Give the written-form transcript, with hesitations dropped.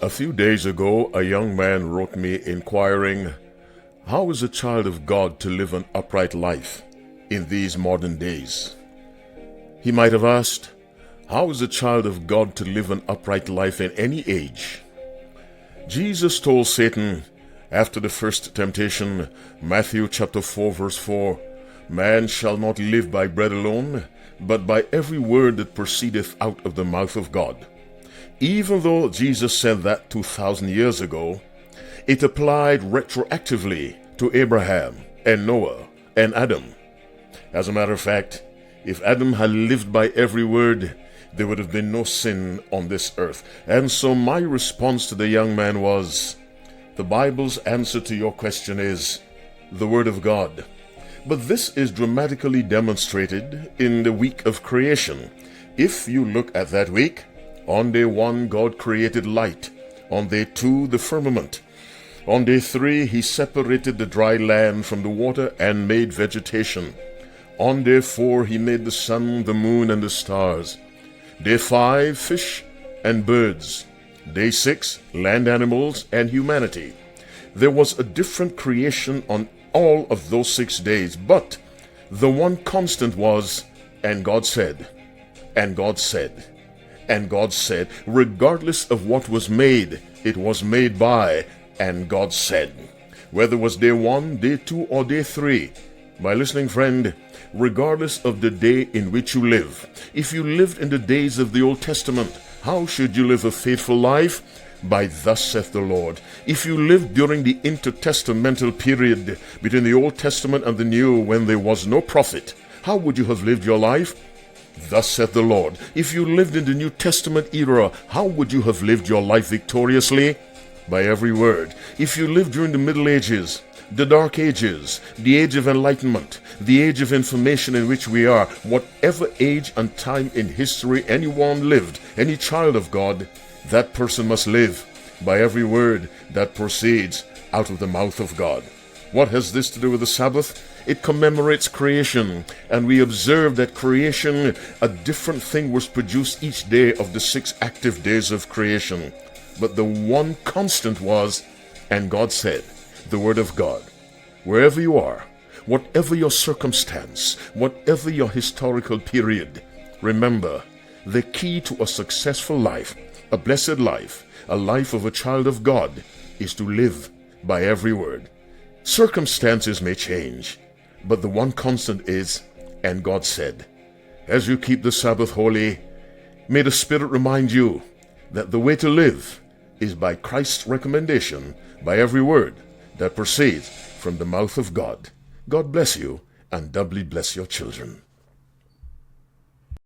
A few days ago, a young man wrote me inquiring, how is a child of God to live an upright life in these modern days? He might have asked, how is a child of God to live an upright life in any age? Jesus told Satan after the first temptation, Matthew chapter 4 verse 4, man shall not live by bread alone, but by every word that proceedeth out of the mouth of God. Even though Jesus said that 2,000 years ago, it applied retroactively to Abraham and Noah and Adam. As a matter of fact, if Adam had lived by every word, there would have been no sin on this earth. And so my response to the young man was, the Bible's answer to your question is the Word of God. But this is dramatically demonstrated in the week of creation. If you look at that week, on day 1, God created light. On day 2, the firmament. On day 3, he separated the dry land from the water and made vegetation. On day 4, he made the sun, the moon, and the stars. Day 5, fish and birds. Day 6, land animals and humanity. There was a different creation on all of those 6 days, but the one constant was, and God said, and God said, and God said, regardless of what was made, it was made by, and God said. Whether it was day 1, day 2, or day 3, my listening friend, regardless of the day in which you live, if you lived in the days of the Old Testament, how should you live a faithful life? By thus saith the Lord. If you lived during the inter-testamental period between the Old Testament and the New, when there was no prophet, how would you have lived your life? Thus saith the Lord. If you lived in the New Testament era, how would you have lived your life victoriously? By every word. If you lived during the Middle Ages, the Dark Ages, the age of Enlightenment, the age of information in which we are, whatever age and time in history anyone lived, any child of God, that person must live by every word that proceeds out of the mouth of God. What has this to do with the Sabbath? It commemorates creation, and we observe that creation, a different thing was produced each day of the 6 active days of creation. But the one constant was, and God said, the Word of God. Wherever you are, whatever your circumstance, whatever your historical period, remember, the key to a successful life, a blessed life, a life of a child of God, is to live by every word. Circumstances may change, but the one constant is, and God said. As you keep the Sabbath holy, may the Spirit remind you that the way to live is by Christ's recommendation, by every word that proceeds from the mouth of God. God bless you, and doubly bless your children.